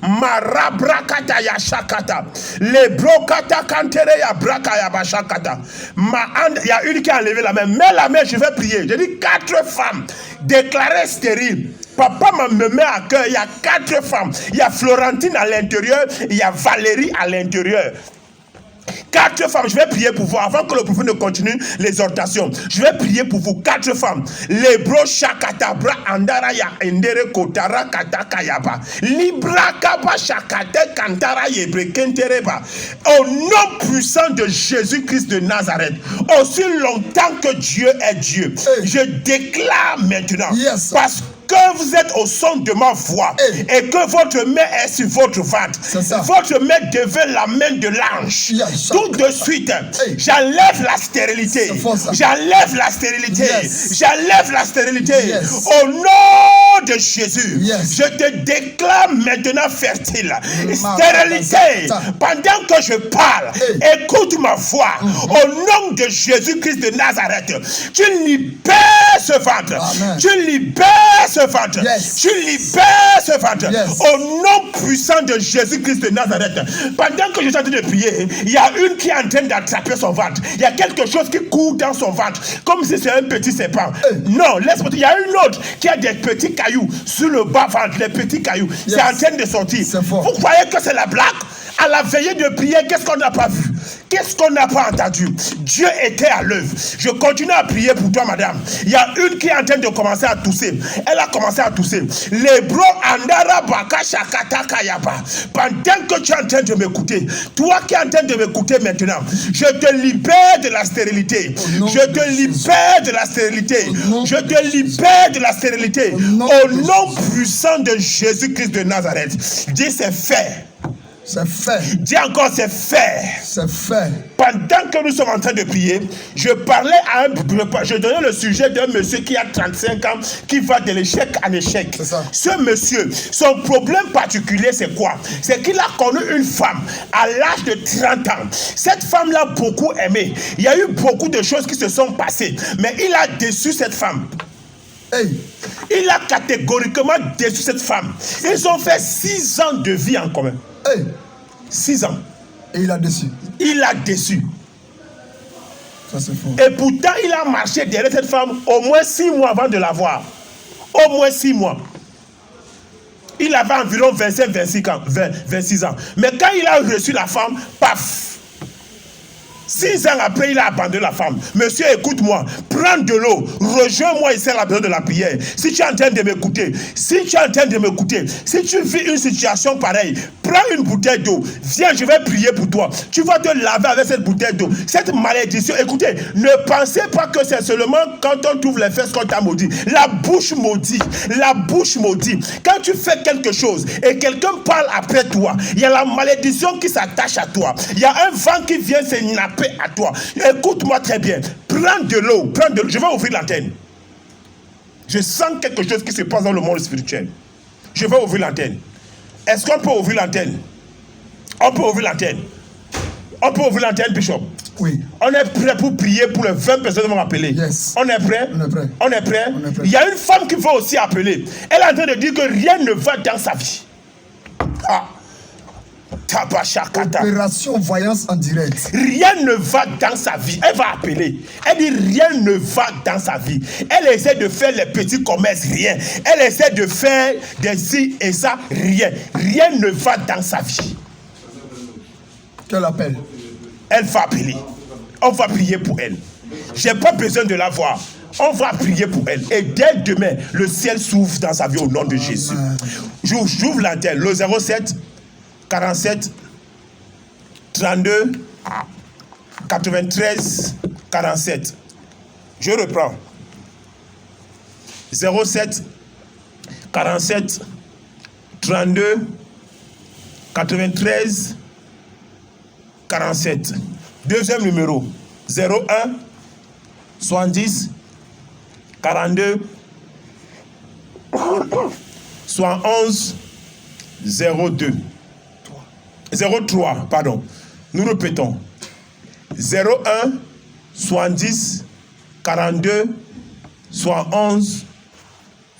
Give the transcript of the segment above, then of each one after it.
Marabrakata ya shakata. Les brokata kantere ya braka ya bashakata. Il y a une qui a levé la main. Mets la main, je vais prier. J'ai dit 4 femmes déclarées stériles. Papa me met à cœur. Il y a 4 femmes. Il y a Florentine à l'intérieur. Il y a Valérie à l'intérieur. 4 femmes, je vais prier pour vous avant que le prophète ne continue l'exhortation. Je vais prier pour vous. 4 femmes. Lebro shakatabra andaraya endere kotara katakayaba. Libra kaba shakate kantara yebre kentereba. Au nom puissant de Jésus-Christ de Nazareth, aussi longtemps que Dieu est Dieu, je déclare maintenant, parce que vous êtes au son de ma voix et que votre main est sur votre ventre, votre main devient la main de l'ange. Tout de suite, j'enlève la stérilité. J'enlève la stérilité. J'enlève la stérilité. Au nom de Jésus, je te déclare maintenant fertile. Stérilité, pendant que je parle, écoute ma voix. Au nom de Jésus-Christ de Nazareth, tu libères ce ventre. Tu libères ce ventre. Tu libères ce ventre. Au nom puissant de Jésus-Christ de Nazareth. Pendant que je suis en train de prier, il y a une qui est en train d'attraper son ventre. Il y a quelque chose qui court dans son ventre, comme si c'est un petit serpent. Non, laisse-moi. Il y a une autre qui a des petits cailloux sur le bas-ventre, les petits cailloux. C'est en train de sortir. Vous croyez que c'est la blague? À la veillée de prière, qu'est-ce qu'on n'a pas vu? Qu'est-ce qu'on n'a pas entendu? Dieu était à l'œuvre. Je continue à prier pour toi, madame. Il y a une qui est en train de commencer à tousser. Elle a commencé à tousser. Lebro andara baka shakata kayaba. Pendant que tu es en train de m'écouter, toi qui es en train de m'écouter maintenant, je te libère de la stérilité. Je te libère de la stérilité. Je te libère de la stérilité. Au nom puissant de Jésus-Christ de Nazareth. Dis c'est fait. C'est fait. Dis encore, c'est fait. C'est fait. Pendant que nous sommes en train de prier, je parlais à je donnais le sujet d'un monsieur qui a 35 ans, qui va de l'échec en échec. C'est ça. Ce monsieur, son problème particulier, c'est quoi? C'est qu'il a connu une femme à l'âge de 30 ans. Cette femme l'a beaucoup aimé. Il y a eu beaucoup de choses qui se sont passées, mais il a déçu cette femme. Il a catégoriquement déçu cette femme. Ils ont fait 6 ans de vie en commun. 6 ans. Et il a déçu. Il a déçu. Ça c'est faux. Et pourtant, il a marché derrière cette femme au moins 6 mois avant de la voir. Au moins 6 mois. Il avait environ 26 ans. Mais quand il a reçu la femme, paf! 6 ans après, il a abandonné la femme. Monsieur, écoute-moi. Prends de l'eau. Rejoins-moi ici à la période de la prière. Si tu es en train de m'écouter, si tu vis une situation pareille, prends une bouteille d'eau. Viens, je vais prier pour toi. Tu vas te laver avec cette bouteille d'eau. Cette malédiction, écoutez, ne pensez pas que c'est seulement quand on t'ouvre les fesses qu'on t'a maudit. La bouche maudit. La bouche maudit. Quand tu fais quelque chose et quelqu'un parle après toi, il y a la malédiction qui s'attache à toi. Il y a un vent qui vient se napper à toi. Écoute-moi très bien. Prends de l'eau. Je vais ouvrir l'antenne. Je sens quelque chose qui se passe dans le monde spirituel. Je vais ouvrir l'antenne. Est-ce qu'on peut ouvrir l'antenne? On peut ouvrir l'antenne. On peut ouvrir l'antenne, Bishop. Oui. On est prêt pour prier pour les 20 personnes qui vont appeler. Yes. On est prêt? On est prêt. On est prêt? On est prêt. Il y a une femme qui va aussi appeler. Elle est en train de dire que rien ne va dans sa vie. Ah. Opération voyance en direct. Rien ne va dans sa vie. Elle va appeler. Elle dit rien ne va dans sa vie. Elle essaie de faire les petits commerces, rien. Elle essaie de faire des ci et ça, rien. Rien ne va dans sa vie. Quel appel? Elle va appeler. On va prier pour elle. J'ai pas besoin de la voir. On va prier pour elle. Et dès demain, le ciel s'ouvre dans sa vie au nom de Jésus. J'ouvre l'antenne. Le 07 47 32 93 47. Je reprends. 07 47 32 93 47. Deuxième numéro. 01 70 42 71 02. 03, pardon. Nous répétons. 01 70 42 71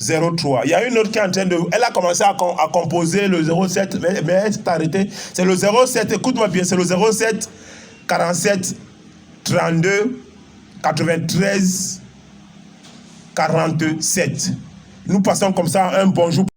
03. Il y a une autre qui est en train de... Elle a commencé à composer le 07, mais elle s'est arrêtée. C'est le 07, écoute-moi bien, c'est le 07 47 32 93 47. Nous passons comme ça un bonjour.